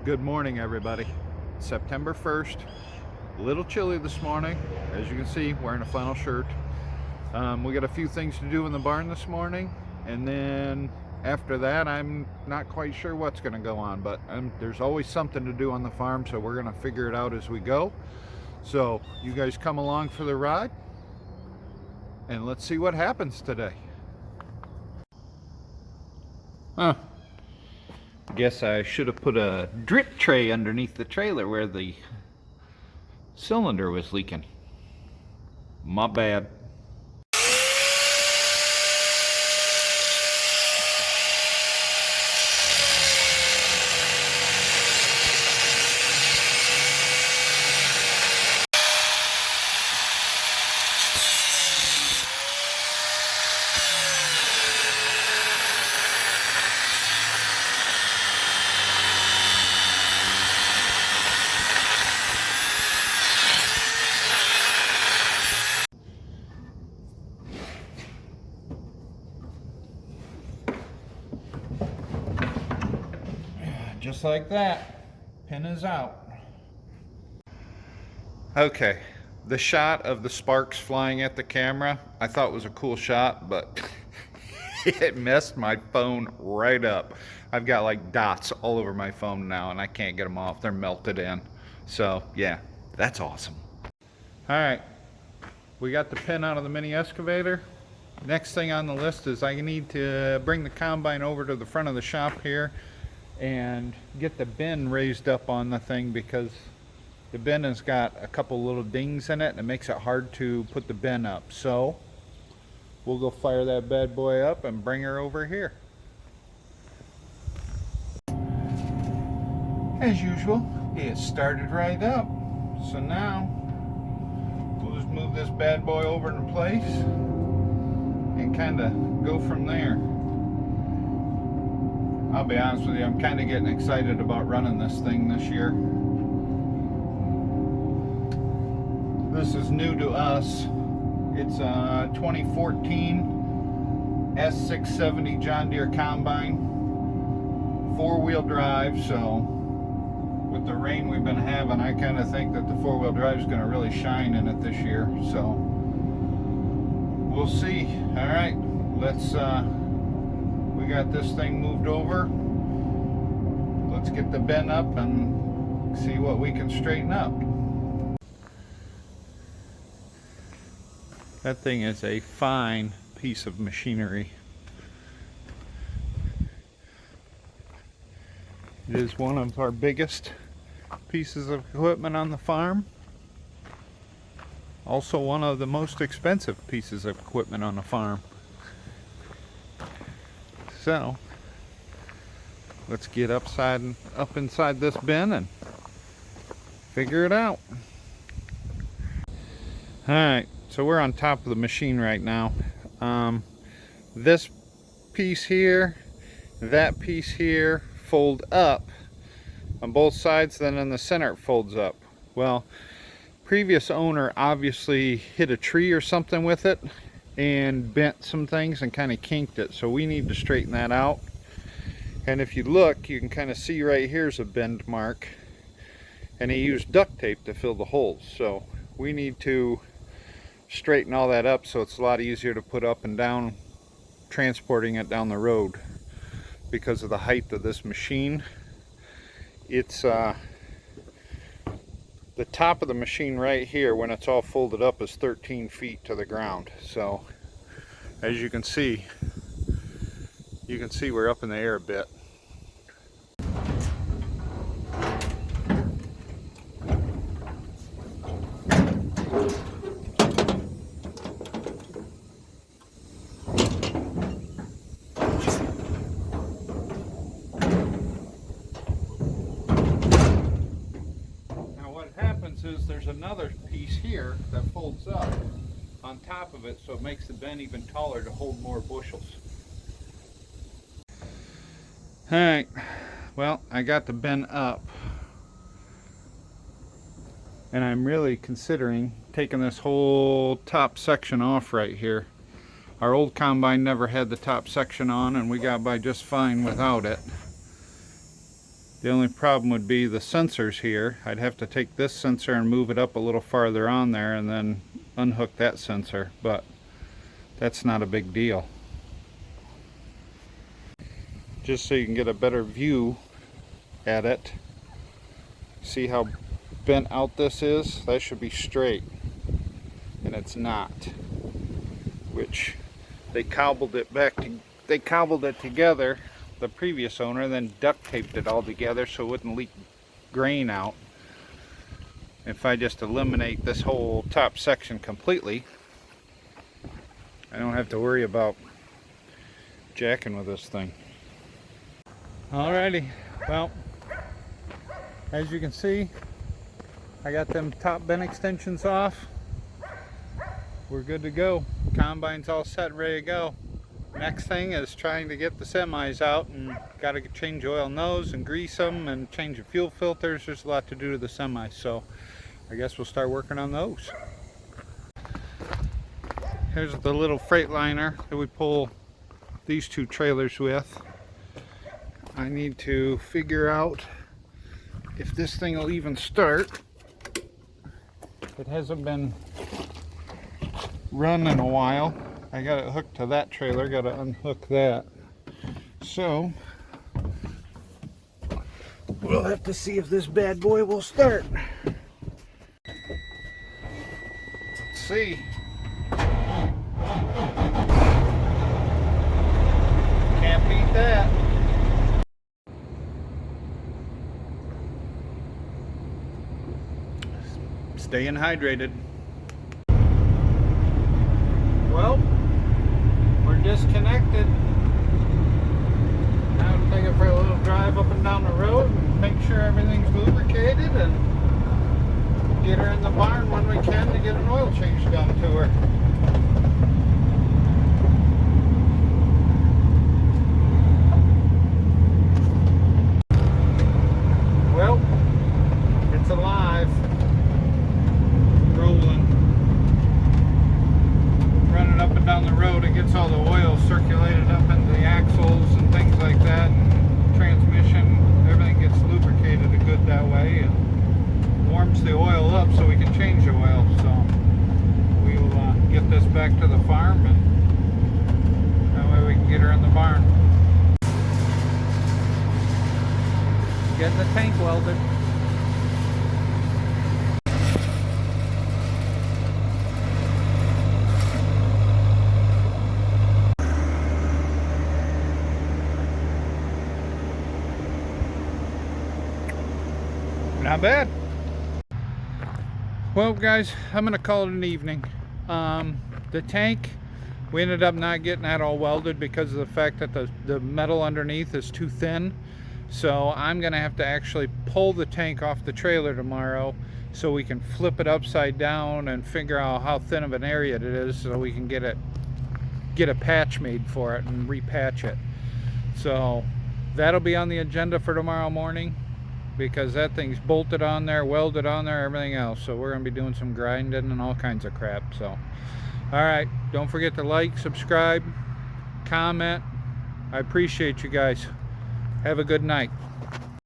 Good morning, everybody. September 1st. A little chilly this morning. As you can see, wearing a flannel shirt. We got a few things to do in the barn this morning, and then after that I'm not quite sure what's going to go on, but there's always something to do on the farm, so we're going to figure it out as we go. So you guys come along for the ride and let's see what happens today. Guess I should have put a drip tray underneath the trailer where the cylinder was leaking. My bad. Just like that, pin is out. Okay, the shot of the sparks flying at the camera, I thought was a cool shot, but it messed my phone right up. I've got like dots all over my phone now and I can't get them off. They're melted in. So yeah, that's awesome. All right, we got the pin out of the mini excavator. Next thing on the list is I need to bring the combine over to the front of the shop here and get the bin raised up on the thing, because the bin has got a couple little dings in it and it makes it hard to put the bin up. So we'll go fire that bad boy up and bring her over here. As usual, it started right up. So now we'll just move this bad boy over in place and kind of go from there. I'll be honest with you, I'm kind of getting excited about running this thing this year. This is new to us. It's a 2014 S670 John Deere combine, four-wheel drive. So with the rain we've been having, I kind of think that the four-wheel drive is going to really shine in it this year. So we'll see. All right, let's we got this thing moved over. Let's get the bin up and see what we can straighten up. That thing is a fine piece of machinery. It is one of our biggest pieces of equipment on the farm. Also one of the most expensive pieces of equipment on the farm. So let's get up inside this bin and figure it out. Alright, so we're on top of the machine right now. This piece here, that piece here fold up on both sides, then in the center it folds up. Well, previous owner obviously hit a tree or something with it and bent some things and kind of kinked it, so we need to straighten that out. And if you look, you can kind of see right here's a bend mark, and he used duct tape to fill the holes. So we need to straighten all that up so it's a lot easier to put up and down transporting it down the road. Because of the height of this machine, it's the top of the machine right here, when it's all folded up, is 13 feet to the ground. So as you can see we're up in the air a bit. Is there's another piece here that folds up on top of it, so it makes the bin even taller to hold more bushels. Alright, well, I got the bin up and I'm really considering taking this whole top section off right here. Our old combine never had the top section on and we got by just fine without it. The only problem would be the sensors here. I'd have to take this sensor and move it up a little farther on there and then unhook that sensor, but that's not a big deal. Just so you can get a better view at it. See how bent out this is? That should be straight, and it's not. Which they cobbled it together, the previous owner, and then duct taped it all together so it wouldn't leak grain out. If I just eliminate this whole top section completely, I don't have to worry about jacking with this thing. Alrighty, well, as you can see, I got them top bend extensions off. We're good to go. Combine's all set, ready to go. Next thing is trying to get the semis out, and got to change oil nose and grease them and change the fuel filters. There's a lot to do to the semis, so I guess we'll start working on those. Here's the little Freightliner that we pull these two trailers with. I need to figure out if this thing will even start. It hasn't been run in a while. I got it hooked to that trailer, got to unhook that. So we'll have to see if this bad boy will start. Let's see. Can't beat that. Staying hydrated. Well, we're disconnected. Now we'll take it for a little drive up and down the road and make sure everything's lubricated and get her in the barn when we can to get an oil change done to her. Well, it's alive. Rolling. Running up and down the road, it gets all the oil circulated up into the axles and things like that, and transmission, everything gets lubricated good that way, and warms the oil up so we can change the oil. So we'll get this back to the farm, and that way we can get her in the barn. Getting the tank welded. Not bad. Well guys, I'm gonna call it an evening. The tank, we ended up not getting that all welded because of the fact that the metal underneath is too thin. So I'm gonna have to actually pull the tank off the trailer tomorrow so we can flip it upside down and figure out how thin of an area it is so we can get a patch made for it and repatch it. So that'll be on the agenda for tomorrow morning, because that thing's bolted on there, welded on there, everything else. So we're gonna be doing some grinding and all kinds of crap. So all right, don't forget to like, subscribe, comment. I appreciate you guys. Have a good night.